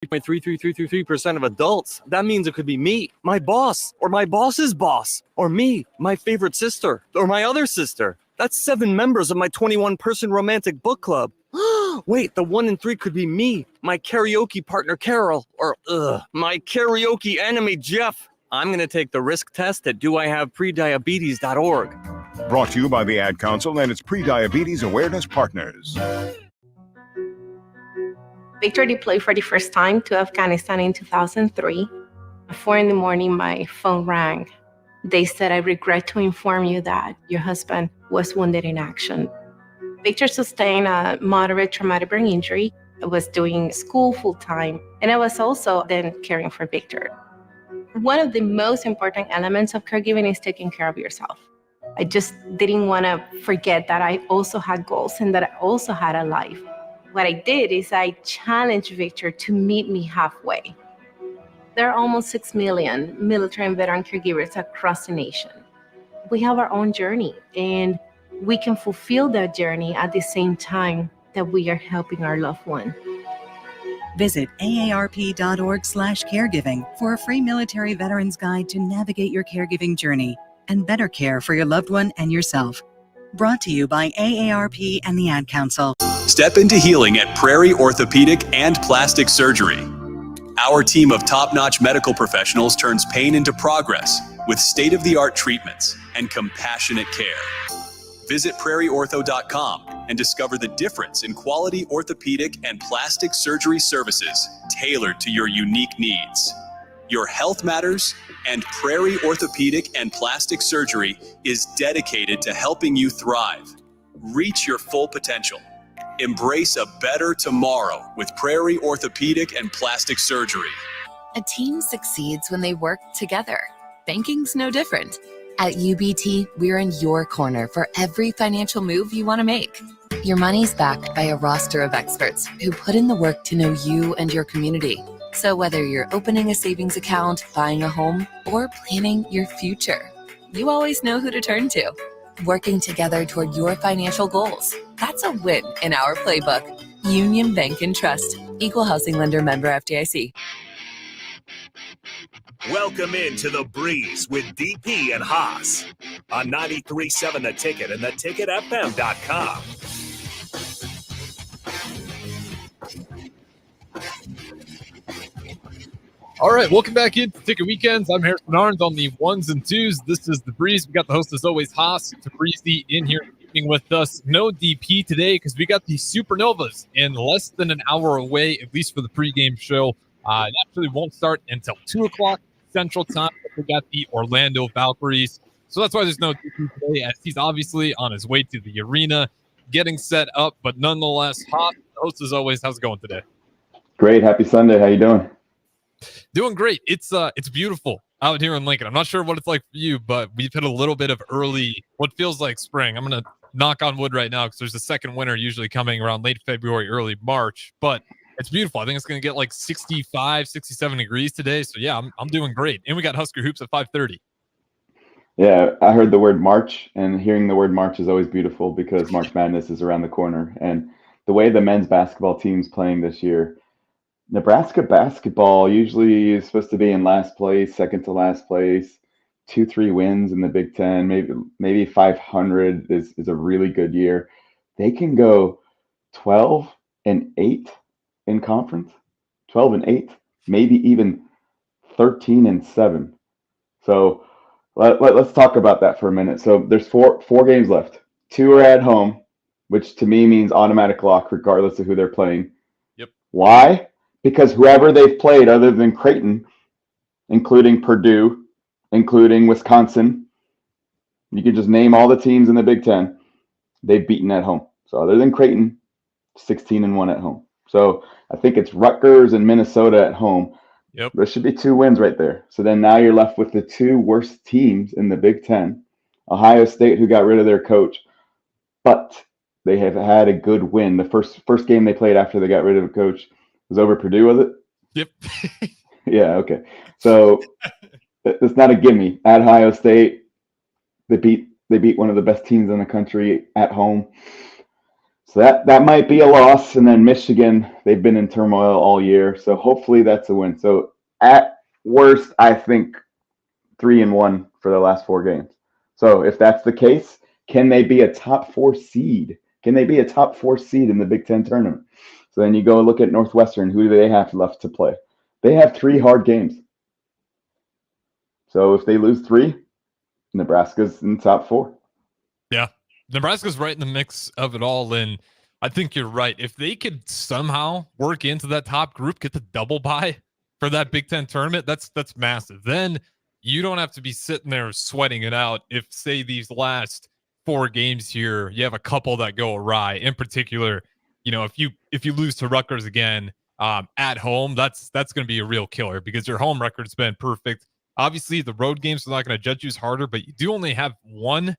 .33333% of adults. That means it could be me, my boss, or my boss's boss, or me, my favorite sister, or my other sister. That's 7 members of my 21-person romantic book club. Wait, the 1 in 3 could be me, my karaoke partner Carol, or my karaoke enemy Jeff. I'm going to take the risk test at doihaveprediabetes.org. Brought to you by the Ad Council and its pre-diabetes awareness partners. Victor deployed for the first time to Afghanistan in 2003. At 4 in the morning, my phone rang. They said, "I regret to inform you that your husband was wounded in action." Victor sustained a moderate traumatic brain injury. I was doing school full-time, and I was also then caring for Victor. One of the most important elements of caregiving is taking care of yourself. I just didn't want to forget that I also had goals and that I also had a life. What I did is I challenged Victor to meet me halfway. There are almost 6 million military and veteran caregivers across the nation. We have our own journey, and we can fulfill that journey at the same time that we are helping our loved one. Visit aarp.org/caregiving for a free military veterans guide to navigate your caregiving journey and better care for your loved one and yourself. Brought to you by AARP and the Ad Council. Step into healing at Prairie Orthopedic and Plastic Surgery. Our team of top-notch medical professionals turns pain into progress with state-of-the-art treatments and compassionate care. Visit prairieortho.com and discover the difference in quality orthopedic and plastic surgery services tailored to your unique needs. Your health matters, and Prairie Orthopedic and Plastic Surgery is dedicated to helping you thrive. Reach your full potential. Embrace a better tomorrow with Prairie Orthopedic and Plastic Surgery. A team succeeds when they work together. Banking's no different. At UBT, we're in your corner for every financial move you want to make. Your money's backed by a roster of experts who put in the work to know you and your community. So whether you're opening a savings account, buying a home, or planning your future, you always know who to turn to. Working together toward your financial goals. That's a win in our playbook. Union Bank and Trust. Equal housing lender, member FDIC. Welcome into The Breeze with DP and Haas on 93.7 The Ticket and theticketfm.com. All right, welcome back into Ticket Weekends. I'm Harrison Arns on the ones and twos. This is The Breeze. We got the host, as always, Haas to Breezy in here with us. No DP today because we got the Supernovas in less than an hour away, at least for the pregame show. It actually won't start until 2 o'clock Central Time. We got the Orlando Valkyries. So that's why there's no DP today, as he's obviously on his way to the arena, getting set up. But nonetheless, Haas, the host, as always, how's it going today? Great. Happy Sunday. How you doing? Doing great. It's beautiful out here in Lincoln. I'm not sure what it's like for you, but we've hit a little bit of early, what feels like spring. I'm going to knock on wood right now because there's a second winter usually coming around late February, early March. But it's beautiful. I think it's going to get like 65, 67 degrees today. So, yeah, I'm doing great. And we got Husker Hoops at 5:30. Yeah, I heard the word March, and hearing the word March is always beautiful because March Madness is around the corner. And the way the men's basketball team's playing this year, Nebraska basketball usually is supposed to be in last place, second to last place, 2-3 wins in the Big Ten, maybe 500 is a really good year. They can go 12-8 in conference, 12-8, maybe even 13-7. So let's talk about that for a minute. So there's four games left. 2 are at home, which to me means automatic lock regardless of who they're playing. Yep. Why? Because whoever they've played other than Creighton, including Purdue, including Wisconsin, you can just name all the teams in the Big Ten, they've beaten at home. So other than Creighton, 16-1 at home. So I think it's Rutgers and Minnesota at home. Yep. There should be 2 wins right there. So then now you're left with the 2 worst teams in the Big Ten. Ohio State, who got rid of their coach, but they have had a good win. The first game they played after they got rid of a coach was over Purdue, was it? Yep. Yeah, okay. So it's not a gimme. At Ohio State, they beat one of the best teams in the country at home. So that might be a loss. And then Michigan, they've been in turmoil all year. So hopefully that's a win. So at worst, I think 3-1 for the last 4 games. So if that's the case, can they be a top 4 seed? Can they be a top 4 seed in the Big Ten tournament? So then you go look at Northwestern. Who do they have left to play? They have 3 hard games. So if they lose 3, Nebraska's in the top 4. Yeah. Nebraska's right in the mix of it all. And I think you're right. If they could somehow work into that top group, get the double bye for that Big Ten tournament, that's massive. Then you don't have to be sitting there sweating it out if, say, these last 4 games here, you have a couple that go awry. In particular, if you lose to Rutgers again at home, that's going to be a real killer because your home record's been perfect. Obviously, the road games are not going to judge you as harder, but you do only have 1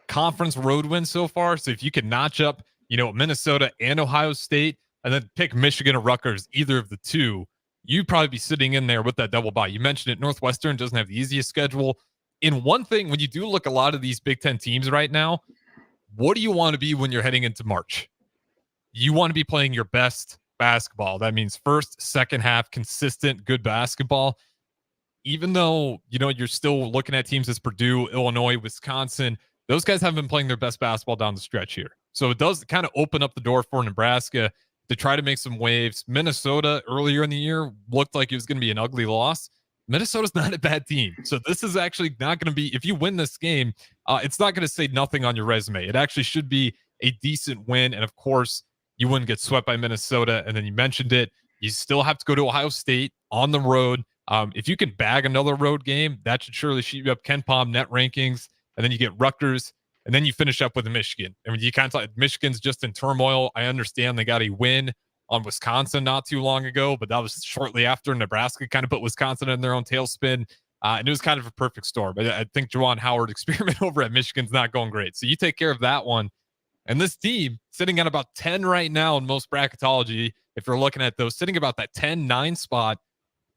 conference road win so far. So if you can notch up, Minnesota and Ohio State, and then pick Michigan or Rutgers, either of the 2, you'd probably be sitting in there with that double bye. You mentioned it, Northwestern doesn't have the easiest schedule. In one thing, when you do look a lot of these Big Ten teams right now, what do you want to be when you're heading into March? You want to be playing your best basketball. That means first, second half, consistent, good basketball. Even though, you're still looking at teams as Purdue, Illinois, Wisconsin, those guys haven't been playing their best basketball down the stretch here. So it does kind of open up the door for Nebraska to try to make some waves. Minnesota earlier in the year looked like it was going to be an ugly loss. Minnesota's not a bad team. So this is actually not going to be, if you win this game, it's not going to say nothing on your resume. It actually should be a decent win. And of course, you wouldn't get swept by Minnesota. And then you mentioned it. You still have to go to Ohio State on the road. If you can bag another road game, that should surely shoot you up KenPom net rankings. And then you get Rutgers. And then you finish up with Michigan. I mean, you kind of thought Michigan's just in turmoil. I understand they got a win on Wisconsin not too long ago, but that was shortly after Nebraska kind of put Wisconsin in their own tailspin. And it was kind of a perfect storm. But I think Juwan Howard experiment over at Michigan's not going great. So you take care of that one. And this team sitting at about 10 right now in most bracketology, if you're looking at those, sitting about that 10-9 spot,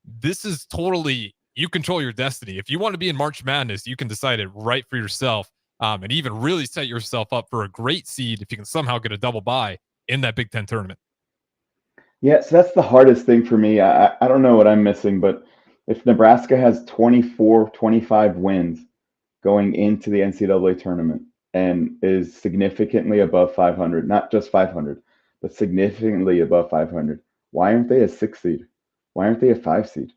this is totally, you control your destiny. If you want to be in March Madness, you can decide it right for yourself. And even really set yourself up for a great seed if you can somehow get a double bye in that Big Ten tournament. Yeah, so that's the hardest thing for me. I don't know what I'm missing, but if Nebraska has 24, 25 wins going into the NCAA tournament and is significantly above 500, not just 500, but significantly above 500, why aren't they a 6 seed? Why aren't they a 5 seed?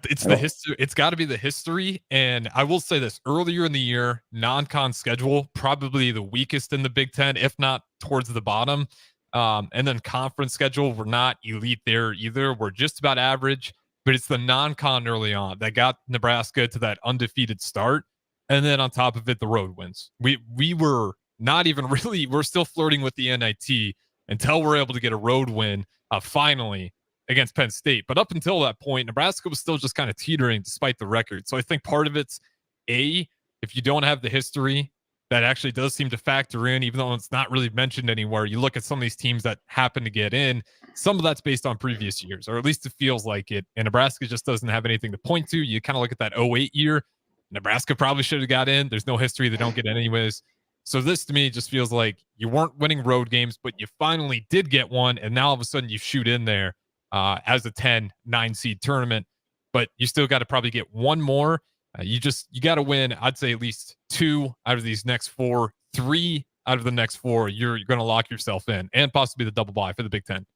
It's the history. It's got to be the history. And I will say this, earlier in the year, non-con schedule, probably the weakest in the Big Ten, if not towards the bottom. And then conference schedule, we're not elite there either. We're just about average, but it's the non-con early on that got Nebraska to that undefeated start. And then on top of it, the road wins. We were not even really, we're still flirting with the NIT until we're able to get a road win finally against Penn State. But up until that point, Nebraska was still just kind of teetering despite the record. So I think part of it's, if you don't have the history, that actually does seem to factor in, even though it's not really mentioned anywhere. You look at some of these teams that happen to get in, some of that's based on previous years, or at least it feels like it. And Nebraska just doesn't have anything to point to. You kind of look at that 08 year. Nebraska probably should have got in. There's no history. They don't get in anyways. So this to me just feels like you weren't winning road games, but you finally did get one. And now all of a sudden you shoot in there as a 10-9 seed tournament, but you still got to probably get one more. You got to win, I'd say at least 2 out of these next 4, 3 out of the next 4. You're going to lock yourself in and possibly the double bye for the Big Ten.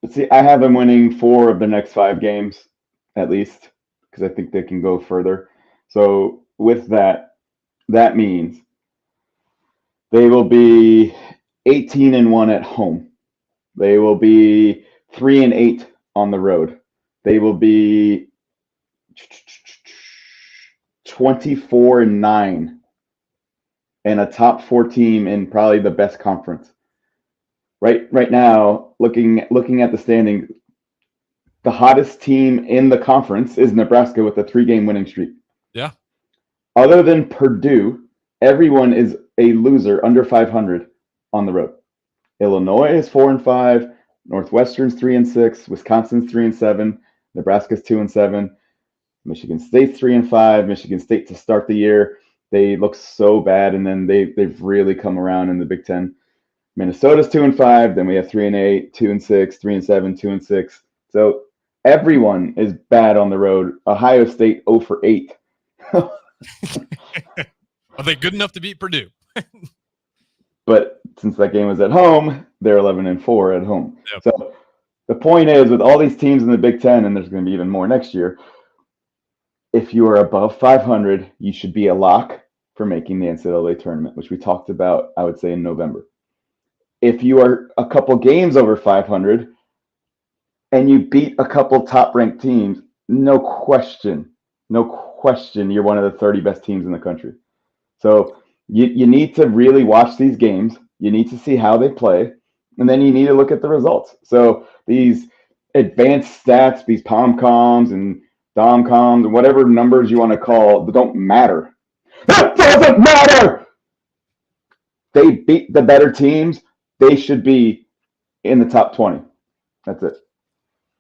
But see, I have them winning 4 of the next 5 games at least, because I think they can go further. So with that, that means they will be 18-1 at home. They will be 3-8 on the road. They will be 24-9 and a top 4 team in probably the best conference. Right now, looking at the standing, the hottest team in the conference is Nebraska with a 3-game winning streak. Yeah. Other than Purdue, everyone is a loser under 500 on the road. Illinois is 4-5, Northwestern's 3-6, Wisconsin's 3-7, Nebraska's 2-7. Michigan State's 3-5. Michigan State to start the year, they look so bad, and then they've really come around in the Big Ten. Minnesota's 2-5. Then we have 3-8, 2-6, 3-7, 2-6. So everyone is bad on the road. Ohio State 0-8. Are they good enough to beat Purdue? But since that game was at home, they're 11-4 at home. Yep. So the point is, with all these teams in the Big Ten, and there's going to be even more next year, if you are above 500, you should be a lock for making the NCAA tournament, which we talked about, I would say, in November. If you are a couple games over 500 and you beat a couple top-ranked teams, no question, you're one of the 30 best teams in the country. So you need to really watch these games. You need to see how they play, and then you need to look at the results. So these advanced stats, these POMCOMs and DOMCOMs and whatever numbers you want to call, don't matter. That doesn't matter! They beat the better teams. They should be in the top 20. That's it.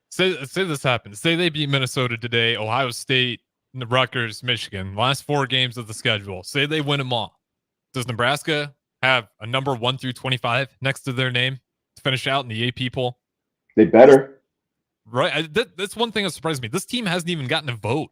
Say this happens. Say they beat Minnesota today, Ohio State, Rutgers, Michigan. Last 4 games of the schedule. Say they win them all. Does Nebraska have a number 1 through 25 next to their name to finish out in the AP poll? They better. Right. That's one thing that surprised me. This team hasn't even gotten a vote,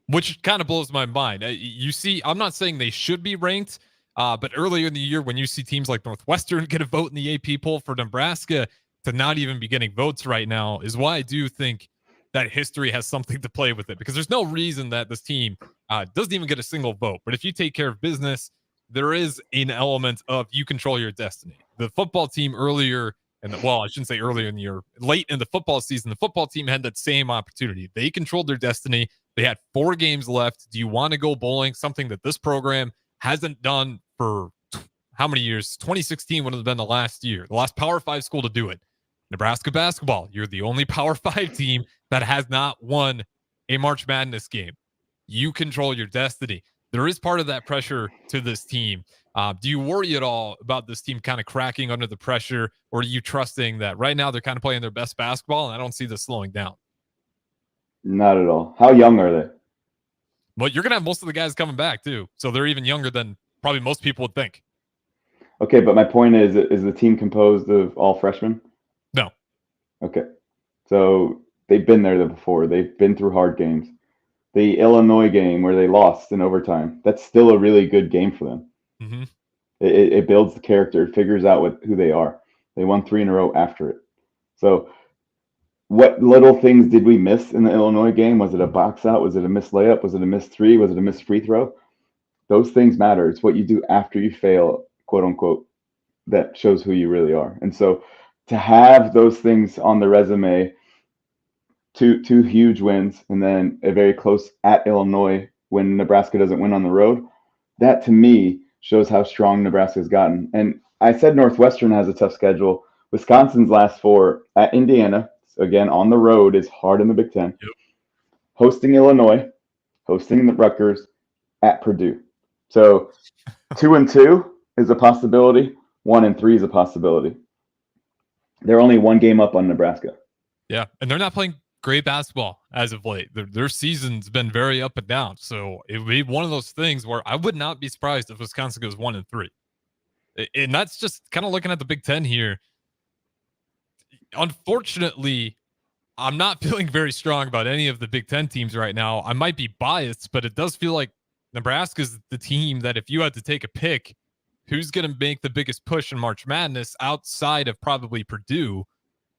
which kind of blows my mind. You see, I'm not saying they should be ranked, but earlier in the year when you see teams like Northwestern get a vote in the AP poll, for Nebraska to not even be getting votes right now is why I do think that history has something to play with it, because there's no reason that this team doesn't even get a single vote. But if you take care of business, there is an element of you control your destiny. The football team earlier, I shouldn't say earlier in the year, late in the football season, the football team had that same opportunity. They controlled their destiny. They had 4 games left. Do you want to go bowling? Something that this program hasn't done for how many years? 2016 would have been the last Power 5 school to do it. Nebraska basketball, you're the only Power 5 team that has not won a March Madness game. You control your destiny. There is part of that pressure to this team. Do you worry at all about this team kind of cracking under the pressure, or are you trusting that right now they're kind of playing their best basketball and I don't see this slowing down? Not at all. How young are they? Well, you're going to have most of the guys coming back too. So they're even younger than probably most people would think. Okay, but my point is the team composed of all freshmen? No. Okay. So they've been there before. They've been through hard games. The Illinois game where they lost in overtime, that's still a really good game for them. Mm-hmm. It builds the character, it figures out who they are. They won 3 in a row after it. So what little things did we miss in the Illinois game? Was it a box out? Was it a missed layup? Was it a missed 3? Was it a missed free throw? Those things matter. It's what you do after you fail, quote unquote, that shows who you really are. And so to have those things on the resume, two huge wins, and then a very close at Illinois when Nebraska doesn't win on the road, that to me shows how strong Nebraska's gotten. And I said Northwestern has a tough schedule. Wisconsin's last 4 at Indiana, again on the road, is hard in the Big Ten. Yep. Hosting Illinois, hosting the Rutgers, at Purdue. So 2-2 is a possibility. 1-3 is a possibility. They're only 1 game up on Nebraska. Yeah, and they're not playing great basketball as of late. Their season's been very up and down. So it would be one of those things where I would not be surprised if Wisconsin goes 1-3. And that's just kind of looking at the Big Ten here. Unfortunately, I'm not feeling very strong about any of the Big Ten teams right now. I might be biased, but it does feel like Nebraska's the team that if you had to take a pick, who's going to make the biggest push in March Madness outside of probably Purdue,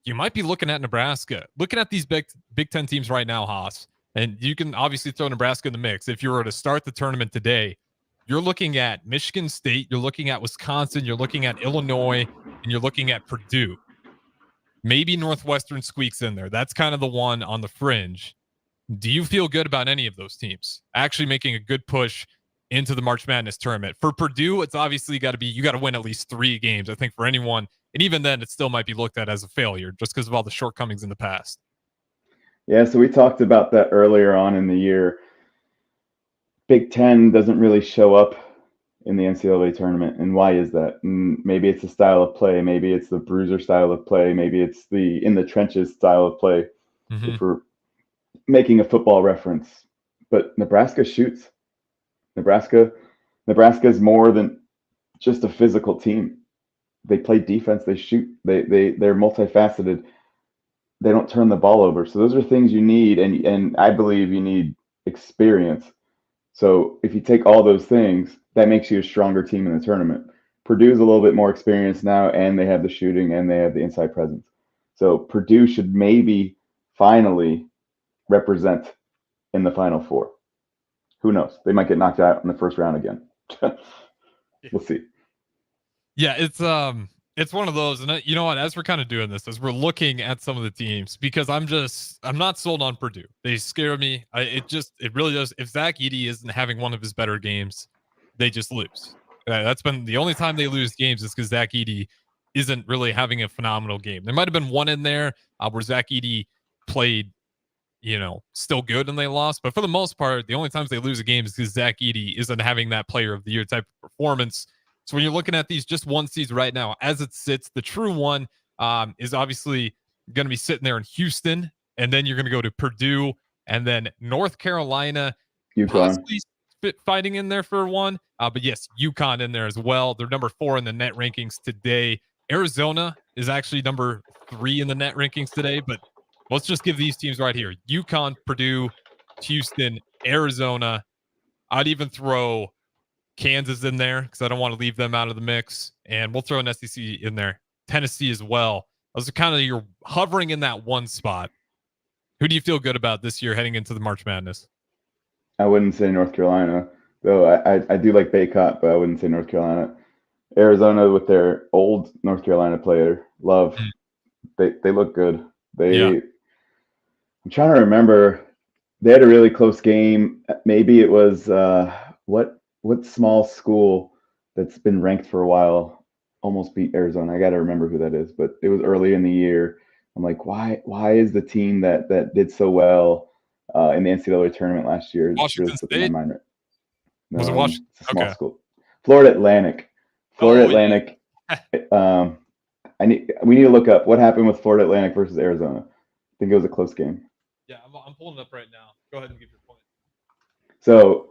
you might be looking at Nebraska. Looking at these Big Ten teams right now, Haas, and you can obviously throw Nebraska in the mix. If you were to start the tournament today, you're looking at Michigan State, you're looking at Wisconsin, you're looking at Illinois, and you're looking at Purdue. Maybe Northwestern squeaks in there. That's kind of the one on the fringe. Do you feel good about any of those teams actually making a good push into the March Madness tournament? For Purdue, it's obviously you got to win at least 3 games, I think, for anyone. And even then, it still might be looked at as a failure just because of all the shortcomings in the past. Yeah, so we talked about that earlier on in the year. Big Ten doesn't really show up in the NCAA tournament. And why is that? And maybe it's the style of play. Maybe it's the bruiser style of play. Maybe it's the in the trenches style of play. Mm-hmm. If we're making a football reference. But Nebraska shoots. Nebraska is more than just a physical team. they play defense, they shoot, they're multifaceted. They don't turn the ball over. So those are things you need, and I believe you need experience. So if you take all those things, that makes you a stronger team in the tournament. Purdue's a little bit more experienced now, and they have the shooting and they have the inside presence. So Purdue should maybe finally represent in the Final Four. Who knows? They might get knocked out in the first round again. We'll see. Yeah, it's one of those, and you know what? As we're kind of doing this, as we're looking at some of the teams, because I'm not sold on Purdue. They scare me. It really does. If Zach Edey isn't having one of his better games, they just lose. That's been the only time they lose games is because Zach Edey isn't really having a phenomenal game. There might have been one in there where Zach Edey played, still good and they lost. But for the most part, the only times they lose a game is because Zach Edey isn't having that player of the year type of performance. So when you're looking at these just one seeds right now, as it sits, the true one is obviously going to be sitting there in Houston, and then you're going to go to Purdue, and then North Carolina, possibly fighting in there for one. But yes, UConn in there as well. They're number 4 in the net rankings today. Arizona is actually number 3 in the net rankings today, but let's just give these teams right here. UConn, Purdue, Houston, Arizona. I'd even throw Kansas in there because I don't want to leave them out of the mix. And we'll throw an SEC in there. Tennessee as well. Those are kind of you're hovering in that one spot. Who do you feel good about this year heading into the March Madness? I wouldn't say North Carolina, though I do like Baycott, but I wouldn't say North Carolina. Arizona with their old North Carolina player, Love, they look good. I'm trying to remember. They had a really close game. Maybe it was what small school that's been ranked for a while almost beat Arizona. I got to remember who that is, but it was early in the year. I'm like, why is the team that did so well in the NCAA tournament last year? Washington State? In my mind right. No, was it Washington? It's a small school. Florida Atlantic. Atlantic. We need to look up what happened with Florida Atlantic versus Arizona. I think it was a close game. Yeah, I'm pulling it up right now. Go ahead and give your point. So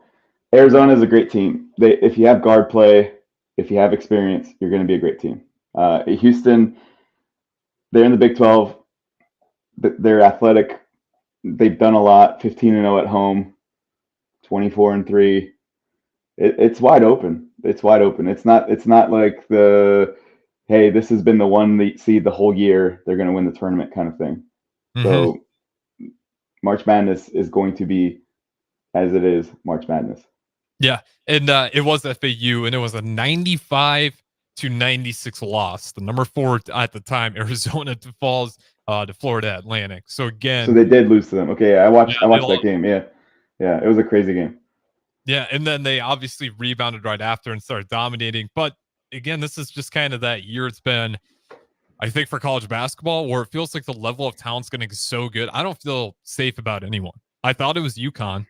Arizona is a great team. If you have guard play, if you have experience, you're going to be a great team. Houston, they're in the Big 12. They're athletic. They've done a lot. 15-0 at home, 24-3. It's wide open. It's wide open. It's not like hey, this has been the one seed the whole year. They're going to win the tournament kind of thing. Mm-hmm. So March Madness is going to be as it is March Madness. Yeah, and it was FAU, and it was a 95-96 loss. The number 4 at the time, Arizona falls to Florida Atlantic. So again, so they did lose to them. Okay, I watched that game. Yeah, it was a crazy game. Yeah, and then they obviously rebounded right after and started dominating. But again, this is just kind of that year it's been, I think, for college basketball, where it feels like the level of talent's going to get so good. I don't feel safe about anyone. I thought it was UConn,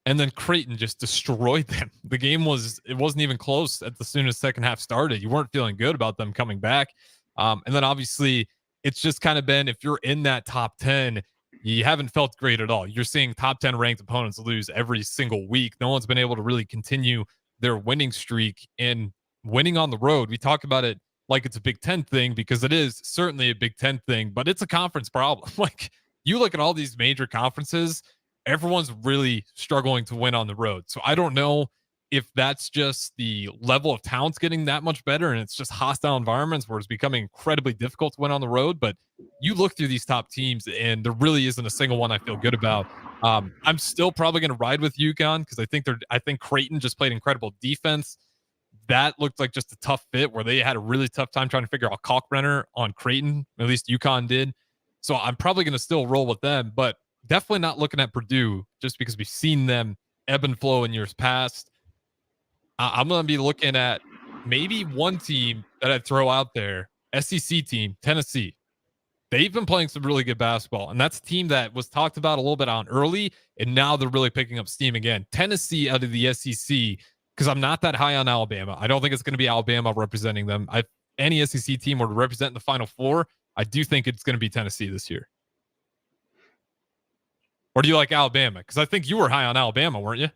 and then Creighton just destroyed them. The game it wasn't even close at the soon as second half started. You weren't feeling good about them coming back. And then obviously it's just kind of been, if you're in that top 10, you haven't felt great at all. You're seeing top 10 ranked opponents lose every single week. No one's been able to really continue their winning streak, and winning on the road. We talk about it like it's a Big Ten thing because it is certainly a Big Ten thing, but it's a conference problem. Like, you look at all these major conferences, everyone's really struggling to win on the road. So I don't know if that's just the level of talent's getting that much better and it's just hostile environments where it's becoming incredibly difficult to win on the road. But you look through these top teams and there really isn't a single one I feel good about. I'm still probably going to ride with UConn because I think Creighton just played incredible defense. That looked like just a tough fit where they had a really tough time trying to figure out Kalkbrenner on Creighton. At least UConn did. So I'm probably going to still roll with them, but definitely not looking at Purdue just because we've seen them ebb and flow in years past. I'm going to be looking at maybe one team that I'd throw out there, SEC team, Tennessee. They've been playing some really good basketball, and that's a team that was talked about a little bit on early, and now they're really picking up steam again. Tennessee out of the SEC, because I'm not that high on Alabama. I don't think it's going to be Alabama representing them. Any SEC team were to represent in the Final Four, I do think it's going to be Tennessee this year. Or do you like Alabama? Because I think you were high on Alabama, weren't you?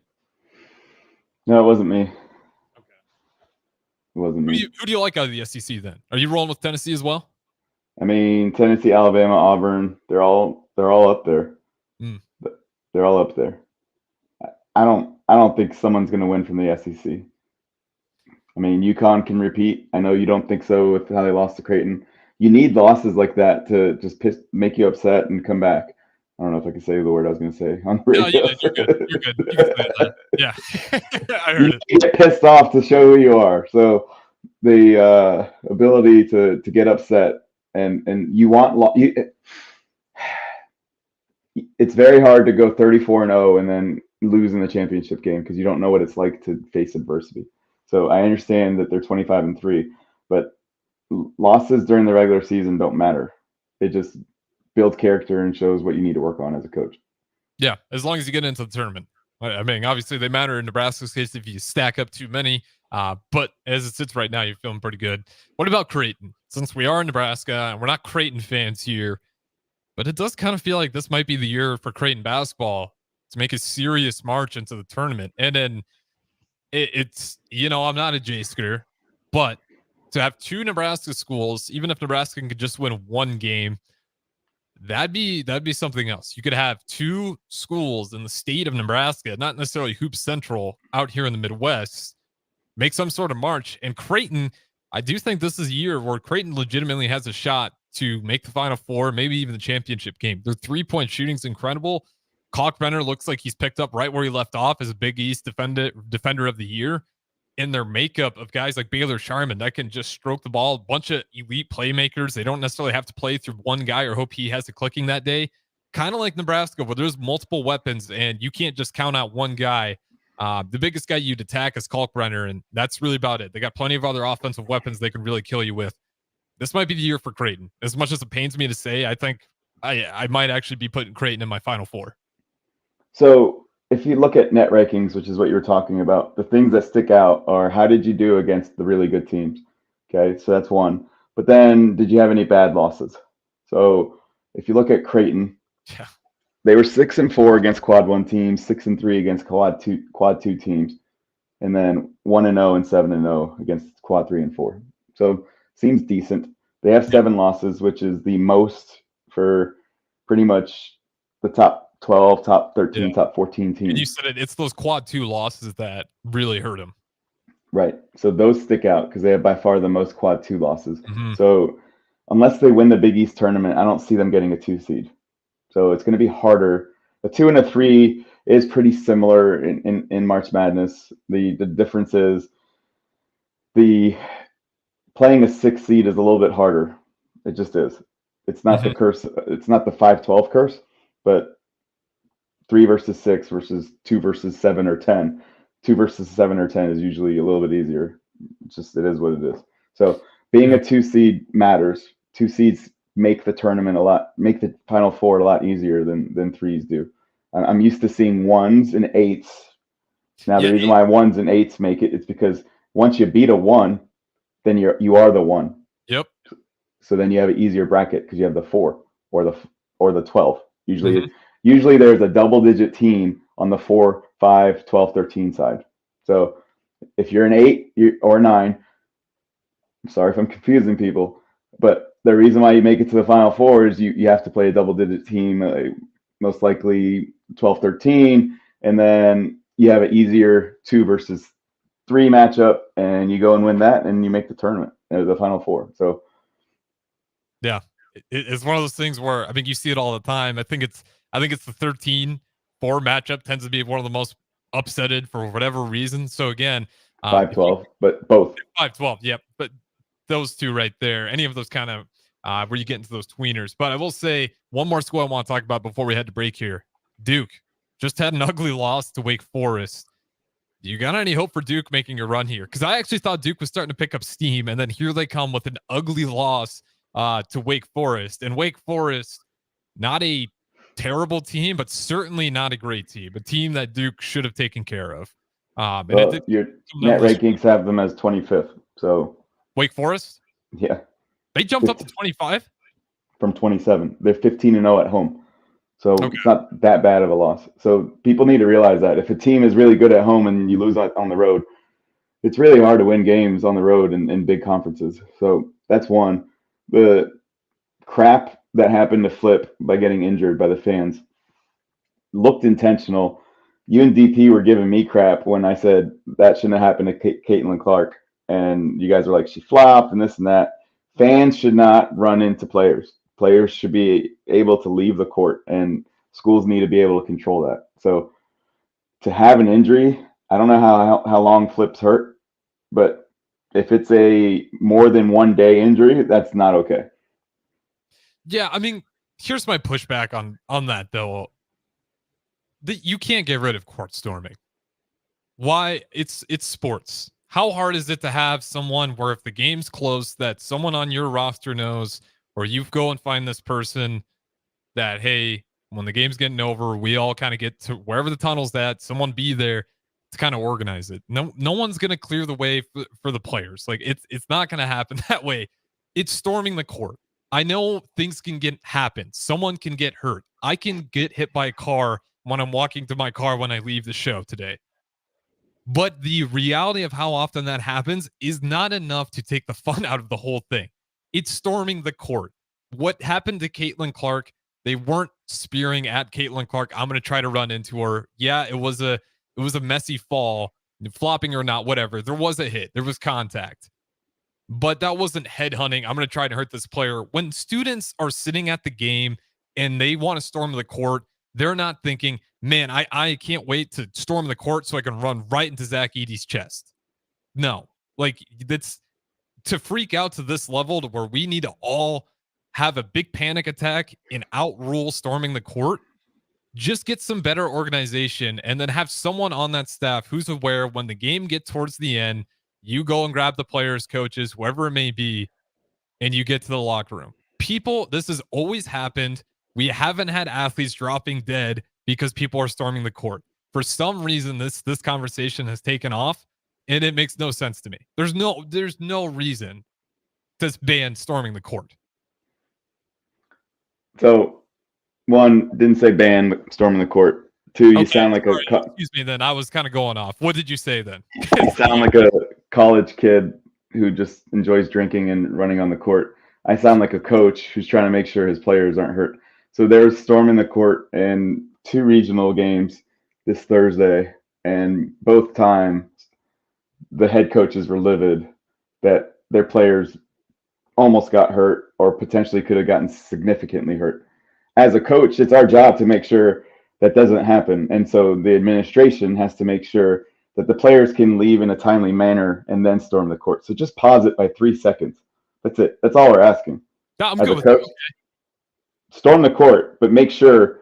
No, it wasn't me. It wasn't Who me. do you like out of the SEC then? Are you rolling with Tennessee as well? I mean, Tennessee, Alabama, Auburn, they're all up there. Mm. They're all up there. I don't think someone's going to win from the SEC. I mean, UConn can repeat. I know you don't think so with how they lost to Creighton. You need losses like that to just make you upset and come back. I don't know if I can say the word I was going to say on the radio. No, you're good. You're good. You can say that. Yeah, I heard it. You get pissed off to show who you are. So the ability to get upset and you want it's very hard to go 34-0 and then lose in the championship game because you don't know what it's like to face adversity. So I understand that they're 25-3, but losses during the regular season don't matter. It just builds character and shows what you need to work on as a coach. Yeah, as long as you get into the tournament. I mean, obviously they matter in Nebraska's case if you stack up too many. But as it sits right now, you're feeling pretty good. What about Creighton? Since we are in Nebraska and we're not Creighton fans here, but it does kind of feel like this might be the year for Creighton basketball to make a serious march into the tournament. And then it's, I'm not a J-sker, but to have two Nebraska schools, even if Nebraska could just win one game, that'd be something else. You could have two schools in the state of Nebraska, not necessarily Hoop Central out here in the Midwest, make some sort of march. And Creighton, I do think this is a year where Creighton legitimately has a shot to make the Final Four, maybe even the championship game. Their three-point shooting's incredible. Kalkbrenner looks like he's picked up right where he left off as a Big East defender of the year. In their makeup of guys like Baylor Sharman that can just stroke the ball, a bunch of elite playmakers. They don't necessarily have to play through one guy or hope he has a clicking that day. Kind of like Nebraska, where there's multiple weapons and you can't just count out one guy. The biggest guy you'd attack is Kalkbrenner, and that's really about it. They got plenty of other offensive weapons they can really kill you with. This might be the year for Creighton. As much as it pains me to say, I think I might actually be putting Creighton in my Final Four. So if you look at net rankings, which is what you were talking about, the things that stick out are how did you do against the really good teams? Okay, so that's one. But then did you have any bad losses? So if you look at Creighton, they were 6-4 against quad 1 teams, 6-3 against quad 2 teams, and then 1-0 and 7-0 against quad 3 and 4. So seems decent. They have 7 losses, which is the most for pretty much the top 12, top 13, top 14 teams. And you said it's those quad 2 losses that really hurt them. Right. So those stick out because they have by far the most quad 2 losses. Mm-hmm. So unless they win the Big East tournament, I don't see them getting a 2 seed. So it's going to be harder. A 2 and a 3 is pretty similar in March Madness. The difference is the playing a 6 seed is a little bit harder. It just is. It's not the curse. It's not the 5-12 curse, but 3 versus 6 versus 2 versus 7 or 10. 2 versus 7 or 10 is usually a little bit easier. It is what it is. So being a 2 seed matters. 2 seeds make the tournament make the Final Four a lot easier than 3s do. I'm used to seeing 1s and 8s. Now the reason why 1s and 8s make it's because once you beat a 1, then you are the 1. Yep. So then you have an easier bracket because you have the 4 or the 12. Usually there's a double-digit team on the 4, 5, 12, 13 side. So if you're an 8 or 9, I'm sorry if I'm confusing people, but the reason why you make it to the Final Four is you have to play a double-digit team, most likely 12, 13, and then you have an easier 2 versus 3 matchup, and you go and win that, and you make the tournament, the Final Four. So, yeah, it's one of those things where I think you see it all the time. I think it's the 13-4 matchup tends to be one of the most upsetted for whatever reason. So again, 5-12, but both 5-12, yep. But those two right there, any of those kind of where you get into those tweeners. But I will say one more school I want to talk about before we head to break here. Duke just had an ugly loss to Wake Forest. You got any hope for Duke making a run here? Because I actually thought Duke was starting to pick up steam, and then here they come with an ugly loss to Wake Forest. And Wake Forest, not a terrible team, but certainly not a great team. A team that Duke should have taken care of. Your net rankings have them as 25th. So Wake Forest? Yeah. They jumped up to 25? From 27. They're 15-0 at home. So It's not that bad of a loss. So people need to realize that if a team is really good at home and you lose on the road, it's really hard to win games on the road in big conferences. So that's one. The crap that happened to Flip by getting injured by the fans looked intentional. You and DP were giving me crap when I said that shouldn't have happened to Caitlin Clark. And you guys are like, she flopped and this and that. Fans should not run into players. Players should be able to leave the court, and schools need to be able to control that. So to have an injury, I don't know how long Flip's hurt, but if it's a more than 1 day injury, that's not okay. Yeah, I mean, here's my pushback on that though. You can't get rid of court storming. Why? It's sports. How hard is it to have someone where if the game's close, that someone on your roster knows, or you go and find this person that, hey, when the game's getting over, we all kind of get to wherever the tunnel's at, someone be there to kind of organize it. No one's going to clear the way for the players. Like it's not going to happen that way. It's storming the court. I know things can happen. Someone can get hurt. I can get hit by a car when I'm walking to my car when I leave the show today. But the reality of how often that happens is not enough to take the fun out of the whole thing. It's storming the court. What happened to Caitlin Clark? They weren't spearing at Caitlin Clark. I'm going to try to run into her. Yeah, it was a messy fall, flopping or not, whatever. There was a hit. There was contact. But that wasn't headhunting. I'm going to try to hurt this player. When students are sitting at the game and they want to storm the court, they're not thinking, man, I can't wait to storm the court so I can run right into Zach Edey's chest. No, like that's to freak out to this level to where we need to all have a big panic attack and outrule storming the court. Just get some better organization and then have someone on that staff who's aware when the game gets towards the end, you go and grab the players, coaches, whoever it may be, and you get to the locker room. People, this has always happened. We haven't had athletes dropping dead because people are storming the court. For some reason, this conversation has taken off, and it makes no sense to me. There's no reason to ban storming the court. So, one, didn't say ban, but storming the court. Two, you sound like excuse me then. I was kind of going off. What did you say then? You sound like a college kid who just enjoys drinking and running on the court. I sound like a coach who's trying to make sure his players aren't hurt. So there was storming the court in 2 regional games this Thursday, and both times the head coaches were livid that their players almost got hurt or potentially could have gotten significantly hurt. As a coach, it's our job to make sure that doesn't happen. And so the administration has to make sure that the players can leave in a timely manner and then storm the court. So just pause it by 3 seconds. That's it. That's all we're asking. No, I'm good with that. Okay. Storm the court, but make sure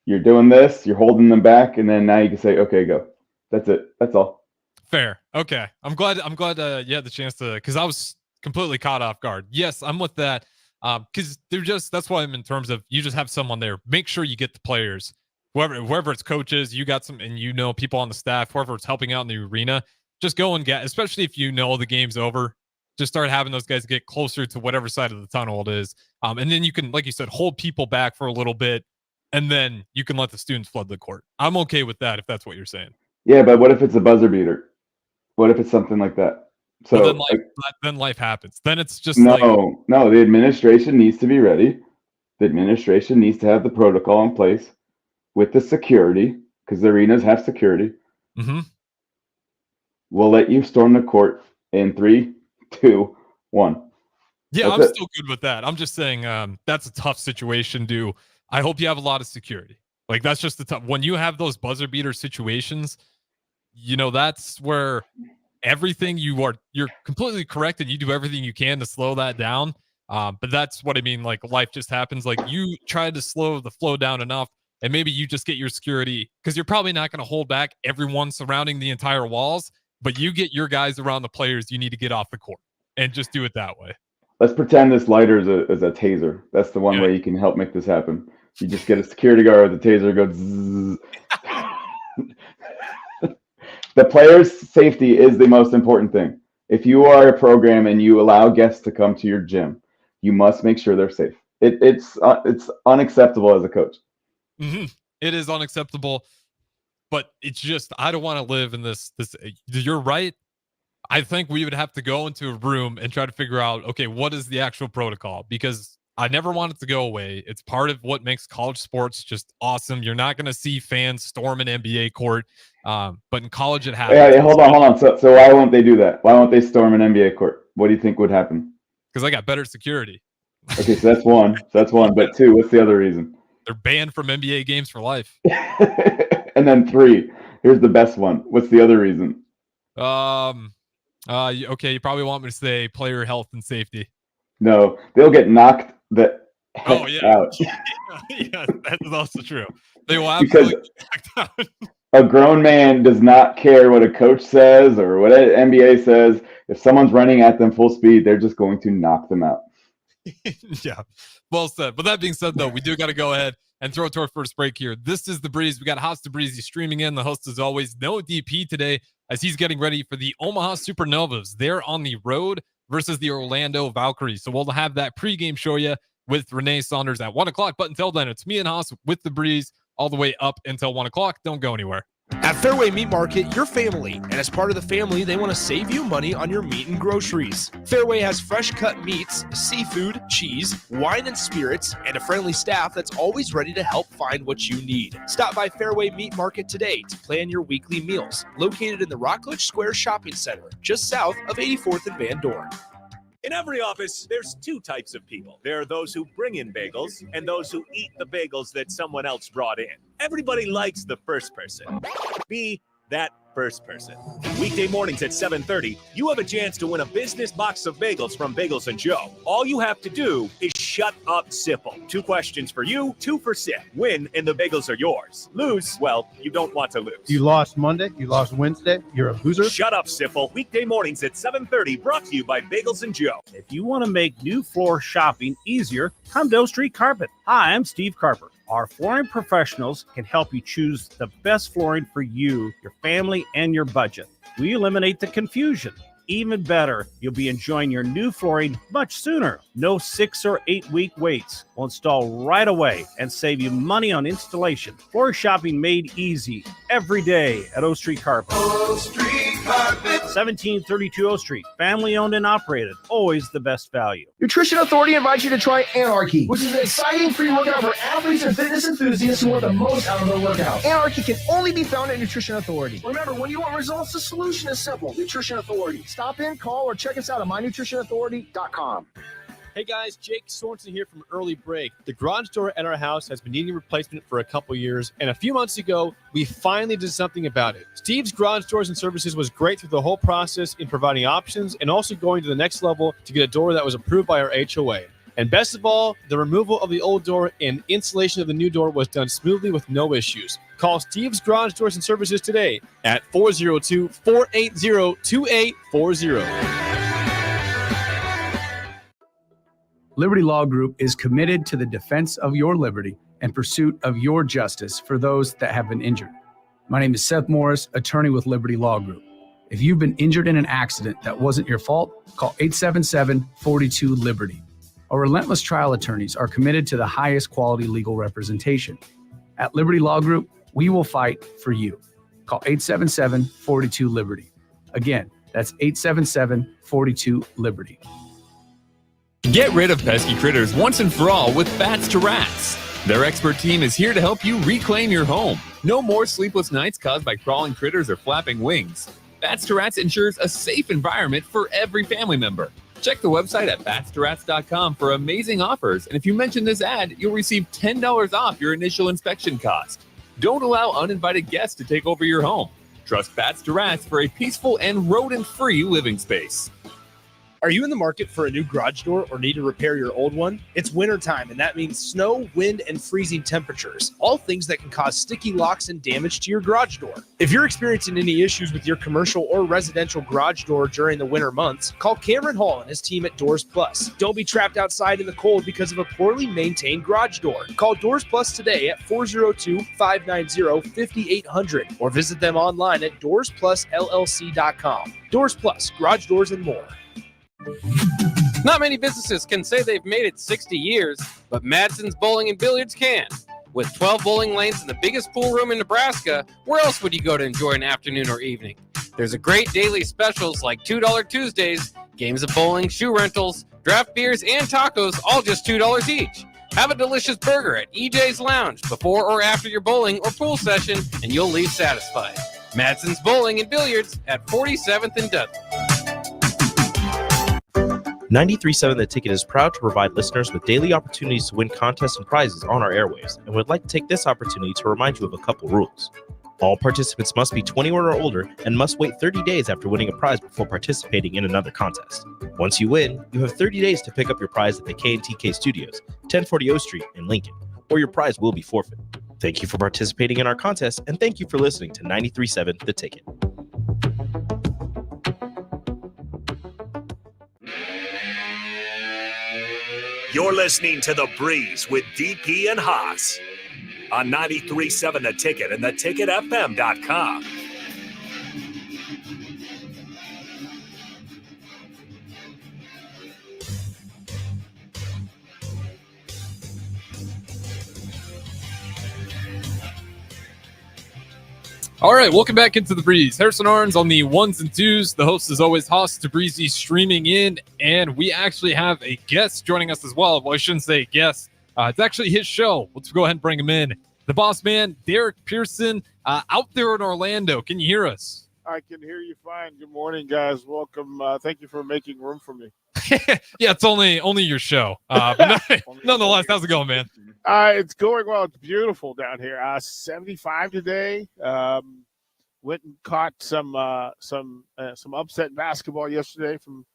you're doing this, you're holding them back, and then now you can say, okay, go. That's it. That's all. Fair. Okay. I'm glad you had the chance to, because I was completely caught off guard. Yes, I'm with that. Because that's why I'm in terms of you just have someone there. Make sure you get the players, whoever it's coaches, you got some, and people on the staff, whoever it's helping out in the arena, just go and get, especially if you know the game's over, just start having those guys get closer to whatever side of the tunnel it is. And then you can, like you said, hold people back for a little bit, and then you can let the students flood the court. I'm okay with that if that's what you're saying. Yeah, but what if it's a buzzer beater? What if it's something like that? So well, then life happens. Then it's just no. The administration needs to be ready. The administration needs to have the protocol in place with the security, because the arenas have security. Mm-hmm. We'll let you storm the court in 3, 2, 1. Yeah, I'm still good with that. I'm just saying that's a tough situation. I hope you have a lot of security. Like that's just the tough. When you have those buzzer beater situations, that's where everything you're completely correct, and you do everything you can to slow that down. But that's what I mean. Like life just happens. Like you try to slow the flow down enough, and maybe you just get your security, because you're probably not going to hold back everyone surrounding the entire walls, but you get your guys around the players you need to get off the court, and just do it that way. Let's pretend this lighter is a taser. That's the one way you can help make this happen. You just get a security guard with a taser, go zzz. The player's safety is the most important thing. If you are a program and you allow guests to come to your gym, you must make sure they're safe. It's unacceptable as a coach. Mm-hmm. It is unacceptable. But it's just, I don't want to live in this. You're right. I think we would have to go into a room and try to figure out, okay, what is the actual protocol? Because I never want it to go away. It's part of what makes college sports just awesome. You're not going to see fans storm an NBA court, but in college it happens. Yeah, hold on. So why won't they do that? Why won't they storm an NBA court? What do you think would happen? Because I got better security. Okay, so that's one. But two, what's the other reason? They're banned from NBA games for life. And then three, here's the best one. What's the other reason? Okay, you probably want me to say player health and safety. No, they'll get knocked the heck out. Yeah, that is also true. They will absolutely get knocked out. A grown man does not care what a coach says or what an NBA says. If someone's running at them full speed, they're just going to knock them out. Yeah, well said. But that being said, though, we do got to go ahead and throw it to our first break here. This is The Breeze. We got Haas to Breezy streaming in. The host, as always, no DP today as he's getting ready for the Omaha Supernovas. They're on the road versus the Orlando Valkyries. So we'll have that pregame show you with Renee Saunders at 1 o'clock. But until then, it's me and Haas with The Breeze all the way up until 1 o'clock. Don't go anywhere. At Fairway Meat Market, you're family, and as part of the family, they want to save you money on your meat and groceries. Fairway has fresh cut meats, seafood, cheese, wine and spirits, and a friendly staff that's always ready to help find what you need. Stop by Fairway Meat Market today to plan your weekly meals. Located in the Rockledge Square Shopping Center, just south of 84th and Van Dorn. In every office, there's two types of people. There are those who bring in bagels and those who eat the bagels that someone else brought in. Everybody likes the first person. Be that first person. Weekday mornings at 7:30, you have a chance to win a business box of bagels from Bagels & Joe. All you have to do is shut up, Sipple. 2 questions for you, 2 for Sip. Win, and the bagels are yours. Lose, well, you don't want to lose. You lost Monday, you lost Wednesday, you're a loser. Shut up, Sipple. Weekday mornings at 7:30, brought to you by Bagels & Joe. If you want to make new floor shopping easier, come to O Street Carpet. Hi, I'm Steve Carper. Our flooring professionals can help you choose the best flooring for you, your family, and your budget. We eliminate the confusion. Even better, you'll be enjoying your new flooring much sooner. No 6 or 8 week waits. We'll install right away and save you money on installation. Floor shopping made easy every day at O Street Carpet. O Street Carpet. 1732 O Street. Family owned and operated. Always the best value. Nutrition Authority invites you to try Anarchy, which is an exciting free workout for athletes and fitness enthusiasts who want the most out of their workout. Anarchy can only be found at Nutrition Authority. Remember, when you want results, the solution is simple. Nutrition Authority. Stop in, call, or check us out at mynutritionauthority.com. Hey guys, Jake Sorensen here from Early Break. The garage door at our house has been needing replacement for a couple years, and a few months ago, we finally did something about it. Steve's Garage Doors and Services was great through the whole process in providing options and also going to the next level to get a door that was approved by our HOA. And best of all, the removal of the old door and installation of the new door was done smoothly with no issues. Call Steve's Garage Doors and Services today at 402-480-2840. Liberty Law Group is committed to the defense of your liberty and pursuit of your justice for those that have been injured. My name is Seth Morris, attorney with Liberty Law Group. If you've been injured in an accident that wasn't your fault, call 877-42-LIBERTY. Our relentless trial attorneys are committed to the highest quality legal representation. At Liberty Law Group, we will fight for you. Call 877-42-LIBERTY. Again, that's 877-42-LIBERTY. Get rid of pesky critters once and for all with Bats to Rats. Their expert team is here to help you reclaim your home. No more sleepless nights caused by crawling critters or flapping wings. Bats to Rats ensures a safe environment for every family member. Check the website at batstoRats.com for amazing offers, and if you mention this ad, you'll receive $10 off your initial inspection cost. Don't allow uninvited guests to take over your home. Trust Bats to Rats for a peaceful and rodent-free living space. Are you in the market for a new garage door or need to repair your old one? It's wintertime, and that means snow, wind, and freezing temperatures, all things that can cause sticky locks and damage to your garage door. If you're experiencing any issues with your commercial or residential garage door during the winter months, call Cameron Hall and his team at Doors Plus. Don't be trapped outside in the cold because of a poorly maintained garage door. Call Doors Plus today at 402-590-5800 or visit them online at doorsplusllc.com. Doors Plus, garage doors and more. Not many businesses can say they've made it 60 years, but Madsen's Bowling and Billiards can. With 12 bowling lanes and the biggest pool room in Nebraska, where else would you go to enjoy an afternoon or evening? There's a great daily specials like $2 Tuesdays, games of bowling, shoe rentals, draft beers, and tacos, all just $2 each. Have a delicious burger at EJ's Lounge before or after your bowling or pool session, and you'll leave satisfied. Madsen's Bowling and Billiards at 47th and Dudley. 93.7 The Ticket is proud to provide listeners with daily opportunities to win contests and prizes on our airwaves, and would like to take this opportunity to remind you of a couple rules. All participants must be 21 or older and must wait 30 days after winning a prize before participating in another contest. Once you win, you have 30 days to pick up your prize at the K&TK Studios, 1040 O Street in Lincoln, or your prize will be forfeit. Thank you for participating in our contest, and thank you for listening to 93.7 The Ticket. You're listening to The Breeze with DP and Haas on 93.7 The Ticket and theticketfm.com. All right, welcome back into The Breeze. Harrison Arns on the ones and twos. The host is always Haas DeBreezy streaming in, and we actually have a guest joining us as well. Well, I shouldn't say guest. It's actually his show. Let's go ahead and bring him in. The boss man, Derek Pearson, out there in Orlando. Can you hear us? I can hear you fine. Good morning, guys. Welcome. Thank you for making room for me. Yeah, it's only your show. But nonetheless, how's it going, man? It's going well. It's beautiful down here. 75 today. Went and caught some upset basketball yesterday from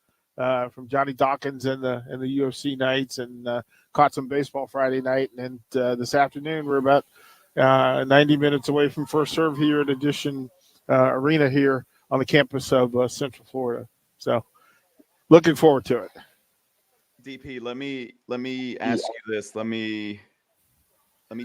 Johnny Dawkins and the UFC nights, and caught some baseball Friday night. And this afternoon we're about 90 minutes away from first serve here at Edition Arena here on the campus of Central Florida. So looking forward to it. DP, let me ask you this. Let me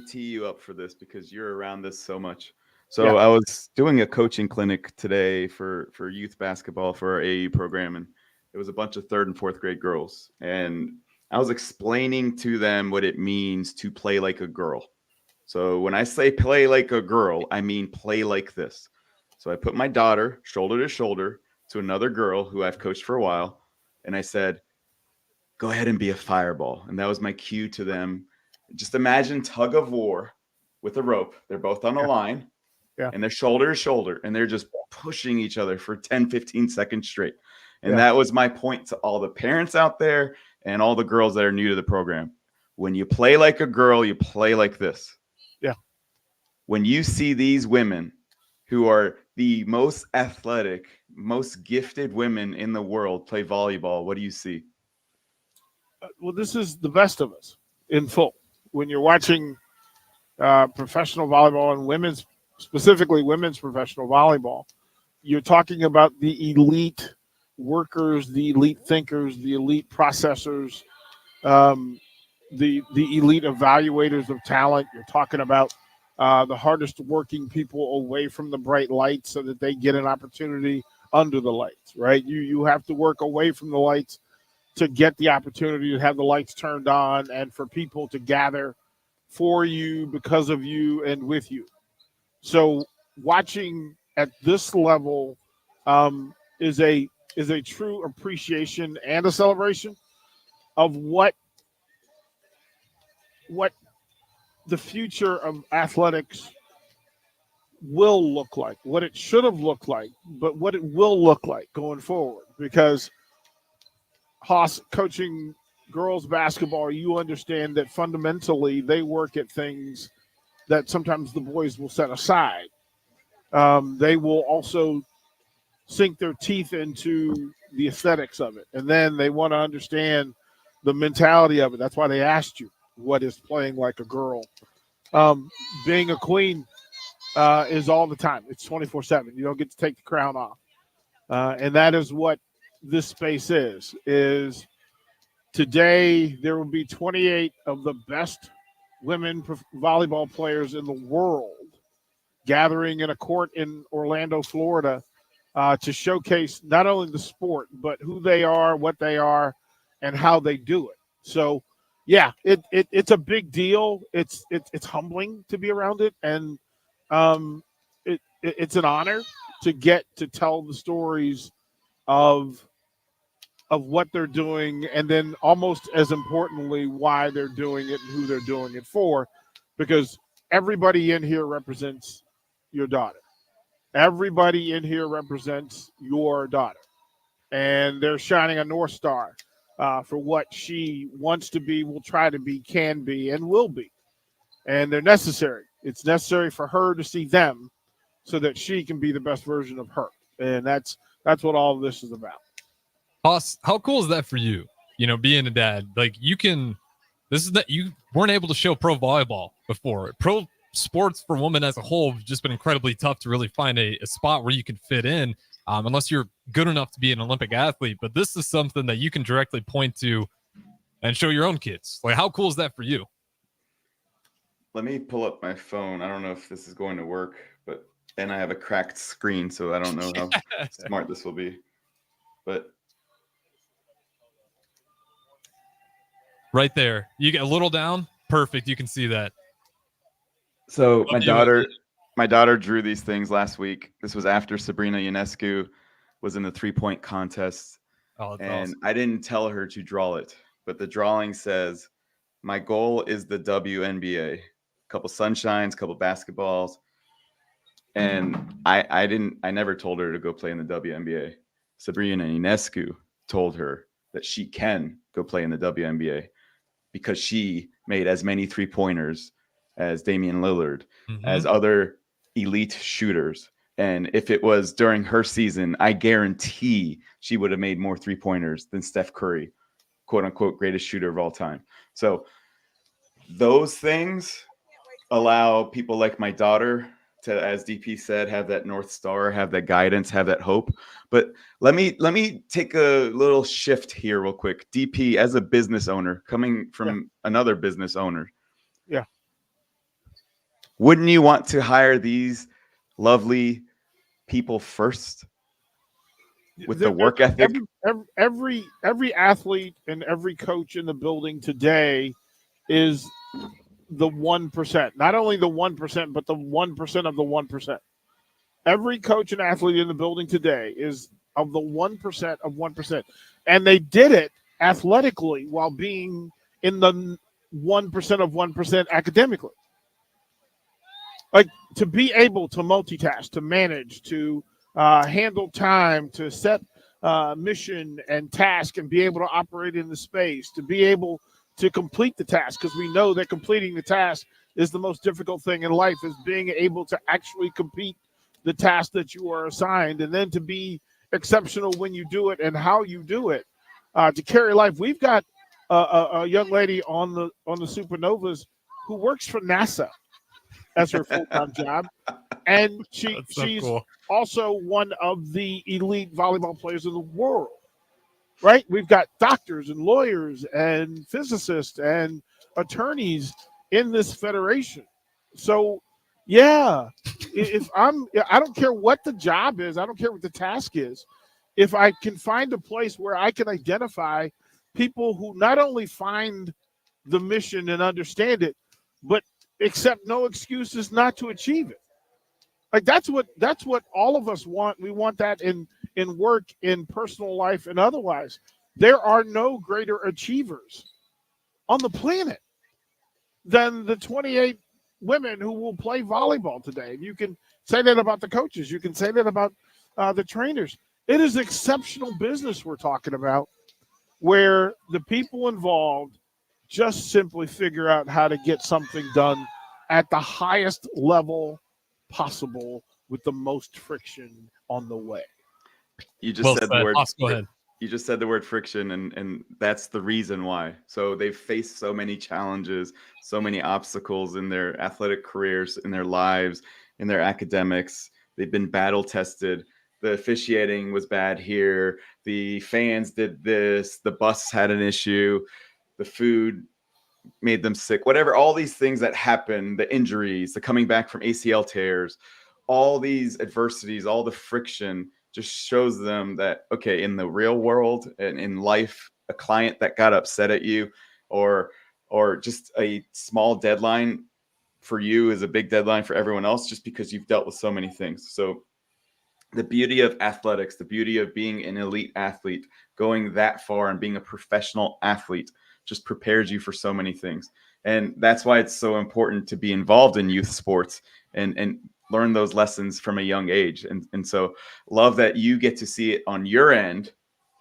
tee you up for this because you're around this so much. So yeah. I was doing a coaching clinic today for youth basketball for our AAU program, and it was a bunch of 3rd and 4th grade girls. And I was explaining to them what it means to play like a girl. So when I say play like a girl, I mean play like this. So I put my daughter shoulder to shoulder to another girl who I've coached for a while, and I said, go ahead and be a fireball. And that was my cue to them. Just imagine tug of war with a rope. They're both on a line, and they're shoulder to shoulder, and they're just pushing each other for 10, 15 seconds straight. And that was my point to all the parents out there and all the girls that are new to the program. When you play like a girl, you play like this. Yeah. When you see these women who are the most athletic, most gifted women in the world play volleyball, what do you see? Well, this is the best of us in full. When you're watching professional volleyball and specifically women's professional volleyball, you're talking about the elite workers, the elite thinkers, the elite processors, the elite evaluators of talent. You're talking about the hardest working people away from the bright lights so that they get an opportunity under the lights, right? You have to work away from the lights to get the opportunity to have the lights turned on and for people to gather for you, because of you, and with you. So watching at this level is a true appreciation and a celebration of what the future of athletics will look like, what it should have looked like, but what it will look like going forward. Because Haas, coaching girls basketball, you understand that fundamentally they work at things that sometimes the boys will set aside. They will also sink their teeth into the aesthetics of it. And then they want to understand the mentality of it. That's why they asked you, what is playing like a girl? Being a queen is all the time. It's 24/7. You don't get to take the crown off. And that is what this space is today. There will be 28 of the best women volleyball players in the world gathering in a court in Orlando, Florida, to showcase not only the sport, but who they are, what they are, and how they do it. So yeah, it's a big deal. It's humbling to be around it, and it's an honor to get to tell the stories of what they're doing, and then almost as importantly, why they're doing it and who they're doing it for, because everybody in here represents your daughter. Everybody in here represents your daughter, and they're shining a North Star for what she wants to be, will try to be, can be, and will be. And they're necessary. It's necessary for her to see them so that she can be the best version of her. And that's what all of this is about. Haas, how cool is that for you? You know, being a dad, like you weren't able to show pro volleyball before. Pro sports for women as a whole have just been incredibly tough to really find a spot where you can fit in, unless you're good enough to be an Olympic athlete. But this is something that you can directly point to and show your own kids. Like, how cool is that for you? Let me pull up my phone. I don't know if this is going to work, and I have a cracked screen, so I don't know how smart this will be. But right there, you get a little down. Perfect. You can see that. So my daughter drew these things last week. This was after Sabrina Ionescu was in the 3-point contest. Oh, that's and awesome. I didn't tell her to draw it, but the drawing says, "My goal is the WNBA." Couple sunshines, couple basketballs. And I never told her to go play in the WNBA. Sabrina Ionescu told her that she can go play in the WNBA because she made as many 3-pointers as Damian Lillard, as other elite shooters. And if it was during her season, I guarantee she would have made more 3-pointers than Steph Curry, quote unquote, greatest shooter of all time. So those things allow people like my daughter to, as DP said, have that North Star, have that guidance, have that hope. But let me take a little shift here real quick. DP, as a business owner, coming from another business owner. Yeah. Wouldn't you want to hire these lovely people first with the work ethic? Every athlete and every coach in the building today is the 1%. Not only the 1%, but the 1% of the 1%. Every coach and athlete in the building today is of the 1% of 1%. And they did it athletically while being in the 1% of 1% academically. Like, to be able to multitask, to manage, to handle time, to set mission and task and be able to operate in the space, to be able to complete the task, because we know that completing the task is the most difficult thing in life, is being able to actually complete the task that you are assigned, and then to be exceptional when you do it and how you do it, to carry life. We've got a young lady on the Supernovas who works for NASA as her full-time job, and she's cool. Also one of the elite volleyball players in the world. Right? We've got doctors and lawyers and physicists and attorneys in this federation. So, yeah, I don't care what the job is. I don't care what the task is. If I can find a place where I can identify people who not only find the mission and understand it, but accept no excuses not to achieve it. Like, that's what all of us want. We want that in work, in personal life, and otherwise. There are no greater achievers on the planet than the 28 women who will play volleyball today. And you can say that about the coaches. You can say that about the trainers. It is exceptional business we're talking about, where the people involved just simply figure out how to get something done at the highest level possible with the most friction on the way. You just said the word. Go ahead. You just said the word friction, and that's the reason why. So they've faced so many challenges, so many obstacles in their athletic careers, in their lives, in their academics. They've been battle tested. The officiating was bad here. The fans did this. The bus had an issue. The food made them sick. Whatever, all these things that happen, the injuries, the coming back from ACL tears, all these adversities, all the friction just shows them that, okay, in the real world and in life, a client that got upset at you, or or just a small deadline for you is a big deadline for everyone else, just because you've dealt with so many things. So the beauty of athletics, the beauty of being an elite athlete, going that far and being a professional athlete, just prepares you for so many things. And that's why it's so important to be involved in youth sports and learn those lessons from a young age. And so love that you get to see it on your end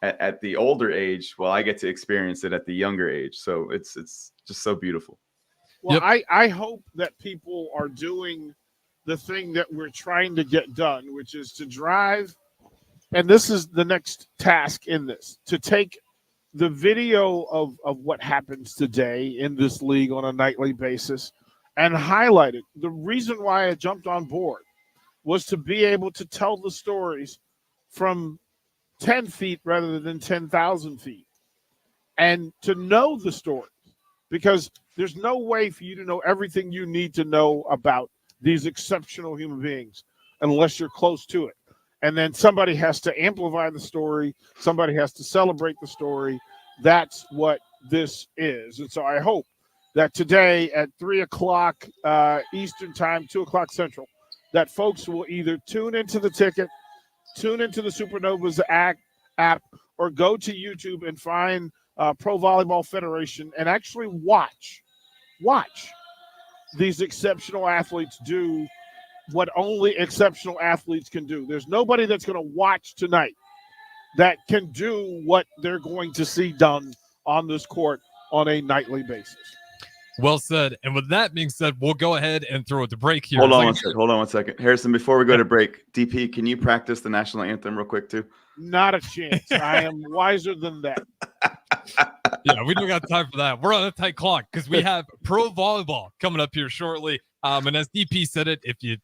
at the older age, while I get to experience it at the younger age. So it's just so beautiful. Well, I hope that people are doing the thing that we're trying to get done, which is to drive. And this is the next task in this, to take the video of what happens today in this league on a nightly basis and highlight it. The reason why I jumped on board was to be able to tell the stories from 10 feet rather than 10,000 feet, and to know the stories, because there's no way for you to know everything you need to know about these exceptional human beings unless you're close to it. And then somebody has to amplify the story. Somebody has to celebrate the story. That's what this is. And so I hope that today at 3 o'clock Eastern time, 2 o'clock Central, that folks will either tune into the ticket, tune into the Supernovas app, or go to YouTube and find Pro Volleyball Federation and actually watch these exceptional athletes do what only exceptional athletes can do. There's nobody that's going to watch tonight that can do what they're going to see done on this court on a nightly basis. Well said. And with that being said, we'll go ahead and throw it to break here. Hold on one second. Harrison, before we go to break, DP, can you practice the national anthem real quick too? Not a chance. I am wiser than that. Yeah, we don't got time for that. We're on a tight clock because we have pro volleyball coming up here shortly. And as DP said it, if you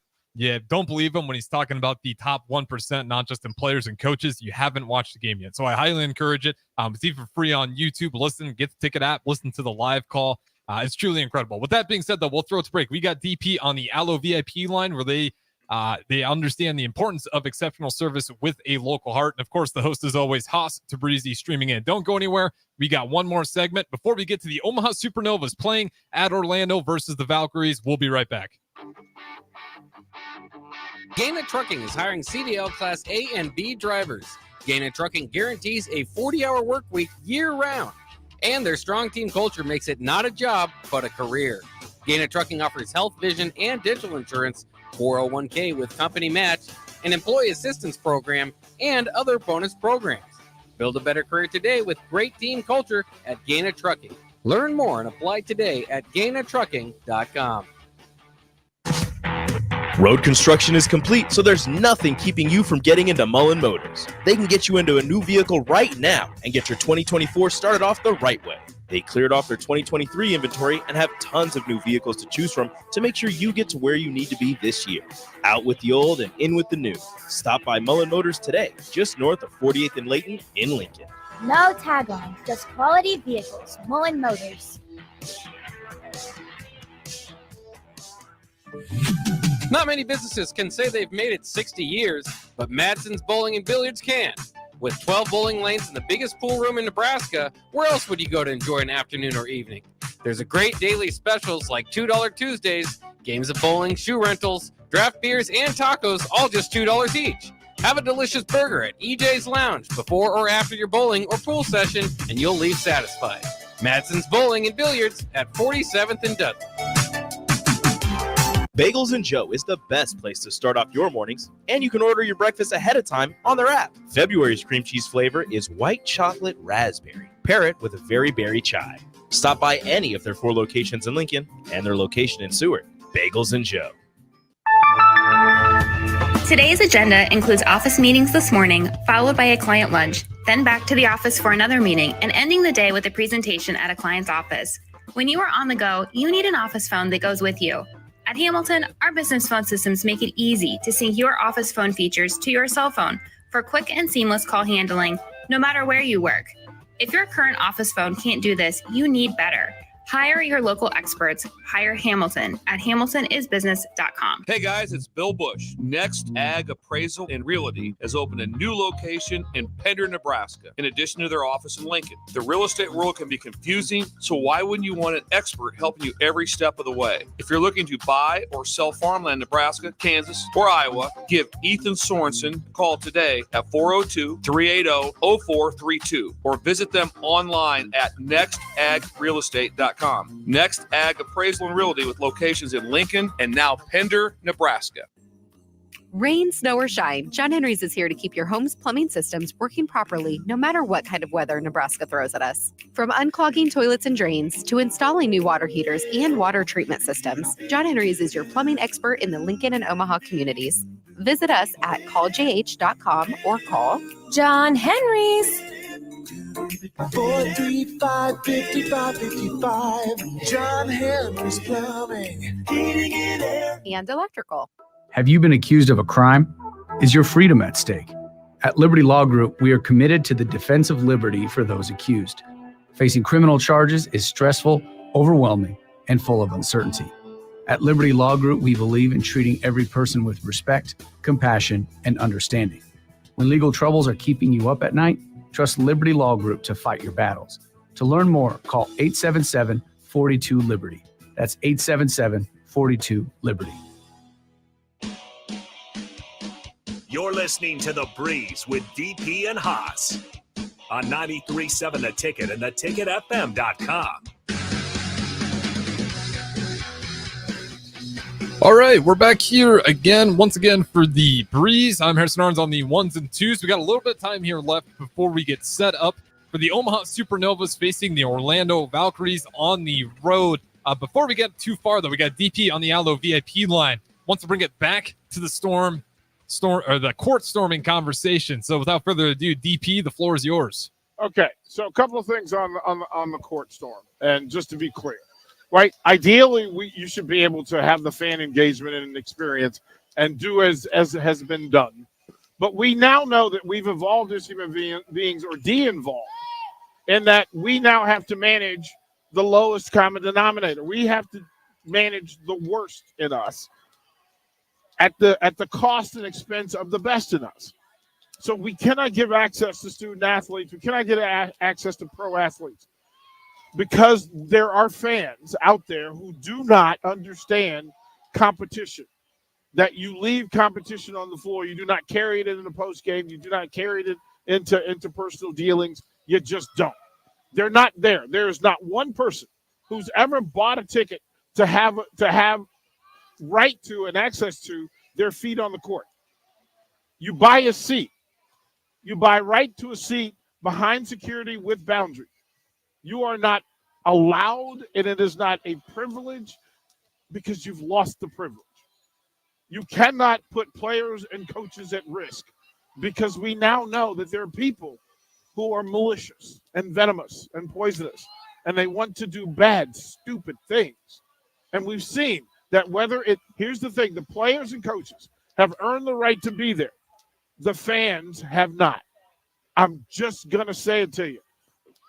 don't believe him when he's talking about the top 1%, not just in players and coaches, you haven't watched the game yet. So I highly encourage it. It's even free on YouTube. Listen, get the ticket app, listen to the live call. It's truly incredible. With that being said, though, we'll throw it to break. We got DP on the Allo VIP line where they understand the importance of exceptional service with a local heart. And of course, the host is always Haas Tabrizi streaming in. Don't go anywhere. We got one more segment before we get to the Omaha Supernovas playing at Orlando versus the Valkyries. We'll be right back. Gaina Trucking is hiring CDL Class A and B drivers. Gaina Trucking guarantees a 40-hour work week year-round. And their strong team culture makes it not a job, but a career. Gaina Trucking offers health, vision, and dental insurance, 401k with company match, an employee assistance program, and other bonus programs. Build a better career today with great team culture at Gaina Trucking. Learn more and apply today at GainaTrucking.com. Road construction is complete, so there's nothing keeping you from getting into Mullen Motors. They can get you into a new vehicle right now and get your 2024 started off the right way. They cleared off their 2023 inventory and have tons of new vehicles to choose from to make sure you get to where you need to be this year. Out with the old and in with the new. Stop by Mullen Motors today, just north of 48th and Layton in Lincoln. No tagline, just quality vehicles. Mullen Motors. Not many businesses can say they've made it 60 years, but Madsen's Bowling and Billiards can. With 12 bowling lanes and the biggest pool room in Nebraska, where else would you go to enjoy an afternoon or evening? There's a great daily specials like $2 Tuesdays, games of bowling, shoe rentals, draft beers, and tacos, all just $2 each. Have a delicious burger at EJ's Lounge before or after your bowling or pool session, and you'll leave satisfied. Madsen's Bowling and Billiards at 47th and Dudley. Bagels and Joe is the best place to start off your mornings, and you can order your breakfast ahead of time on their app. February's cream cheese flavor is white chocolate raspberry. Pair it with a very berry chai. Stop by any of their 4 locations in Lincoln and their location in Seward. Bagels and Joe. Today's agenda includes office meetings this morning, followed by a client lunch, then back to the office for another meeting, and ending the day with a presentation at a client's office. When you are on the go, you need an office phone that goes with you. At Hamilton, our business phone systems make it easy to sync your office phone features to your cell phone for quick and seamless call handling, no matter where you work. If your current office phone can't do this, you need better. Hire your local experts. Hire Hamilton at hamiltonisbusiness.com. Hey guys, it's Bill Bush. Next Ag Appraisal and Realty has opened a new location in Pender, Nebraska, in addition to their office in Lincoln. The real estate world can be confusing, so why wouldn't you want an expert helping you every step of the way? If you're looking to buy or sell farmland in Nebraska, Kansas, or Iowa, give Ethan Sorensen a call today at 402-380-0432 or visit them online at nextagrealestate.com. Next Ag Appraisal and Realty with locations in Lincoln and now Pender, Nebraska. Rain, snow, or shine, John Henry's is here to keep your home's plumbing systems working properly no matter what kind of weather Nebraska throws at us. From unclogging toilets and drains to installing new water heaters and water treatment systems, John Henry's is your plumbing expert in the Lincoln and Omaha communities. Visit us at calljh.com or call John Henry's. 435-5555. John Henry's Plumbing, Heating and Air. And electrical. Have you been accused of a crime? Is your freedom at stake? At Liberty Law Group, we are committed to the defense of liberty for those accused. Facing criminal charges is stressful, overwhelming, and full of uncertainty. At Liberty Law Group, we believe in treating every person with respect, compassion, and understanding. When legal troubles are keeping you up at night, trust Liberty Law Group to fight your battles. To learn more, call 877-42-LIBERTY. That's 877-42-LIBERTY. You're listening to The Breeze with DP and Haas on 93.7 The Ticket and theticketfm.com. All right, we're back here again, once again, for The Breeze. I'm Harrison Arns on the ones and twos. We got a little bit of time here left before we get set up for the Omaha Supernovas facing the Orlando Valkyries on the road. Before we get too far, though, we got DP on the Allo VIP line. Wants to bring it back to the the court storming conversation. So without further ado, DP, the floor is yours. Okay, so a couple of things on the court storm, and just to be clear. Right. Ideally, you should be able to have the fan engagement and experience and do as has been done. But we now know that we've evolved as human beings or de-involved in that we now have to manage the lowest common denominator. We have to manage the worst in us at the cost and expense of the best in us. So we cannot give access to student athletes. We cannot get access to pro athletes. Because there are fans out there who do not understand competition, that you leave competition on the floor. You do not carry it into the post game. You do not carry it into personal dealings. You just don't. They're not there. There is not one person who's ever bought a ticket to have right to and access to their feet on the court. You buy a seat. You buy right to a seat behind security with boundary. You are not allowed, and it is not a privilege because you've lost the privilege. You cannot put players and coaches at risk because we now know that there are people who are malicious and venomous and poisonous, and they want to do bad, stupid things. And we've seen that here's the thing, the players and coaches have earned the right to be there. The fans have not. I'm just going to say it to you.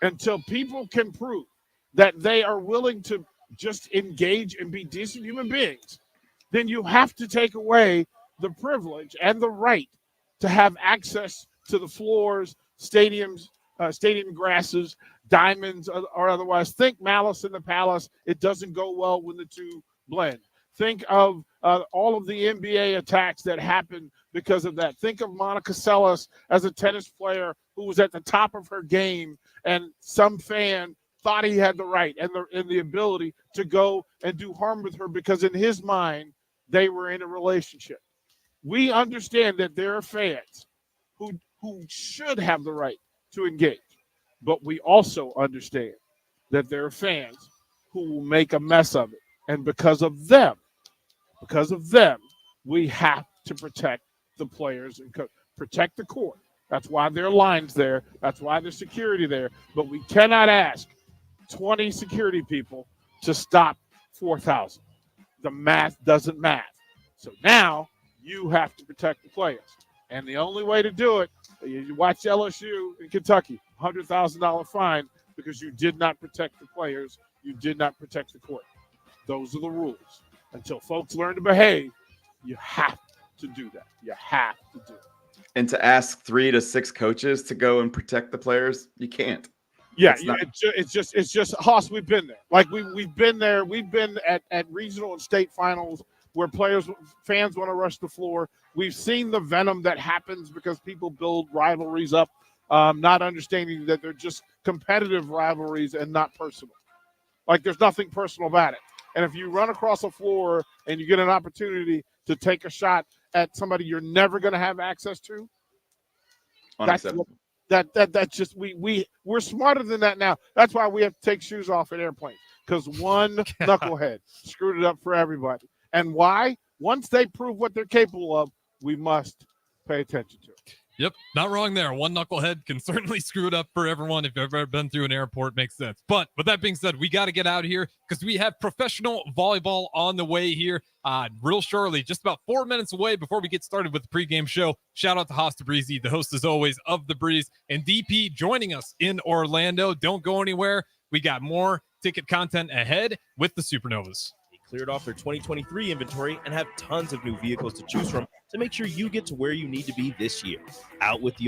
Until people can prove that they are willing to just engage and be decent human beings, then you have to take away the privilege and the right to have access to the floors, stadiums, stadium grasses, diamonds, or otherwise. Think Malice in the Palace. It doesn't go well when the two blend. Think of all of the NBA attacks that happened because of that. Think of Monica Seles as a tennis player who was at the top of her game, and some fan thought he had the right and the ability to go and do harm with her because in his mind, they were in a relationship. We understand that there are fans who should have the right to engage, but we also understand that there are fans who will make a mess of it. And because of them, we have to protect the players and protect the court. That's why there are lines there. That's why there's security there. But we cannot ask 20 security people to stop 4,000. The math doesn't math. So now you have to protect the players. And the only way to do it, you watch LSU in Kentucky, $100,000 fine because you did not protect the players you did not protect the court. Those are the rules. Until folks learn to behave, you have to do that. You have to do it. And to ask 3 to 6 coaches to go and protect the players, you can't. Yeah, it's just Haas. We've been there. Like we've been there. We've been at regional and state finals where fans want to rush the floor. We've seen the venom that happens because people build rivalries up, not understanding that they're just competitive rivalries and not personal. Like there's nothing personal about it. And if you run across a floor and you get an opportunity to take a shot at somebody you're never going to have access to, that's just we're smarter than that now. That's why we have to take shoes off at airplanes, because one knucklehead screwed it up for everybody. And why? Once they prove what they're capable of, we must pay attention to it. Yep, not wrong there. One knucklehead can certainly screw it up for everyone. If you've ever been through an airport, makes sense. But with that being said, we got to get out of here because we have professional volleyball on the way here real shortly, just about 4 minutes away before we get started with the pregame show. Shout out to Haas DeBreezy, the host as always of The Breeze, and DP joining us in Orlando. Don't go anywhere. We got more ticket content ahead with the Supernovas. Cleared off their 2023 inventory and have tons of new vehicles to choose from to make sure you get to where you need to be this year. Out with the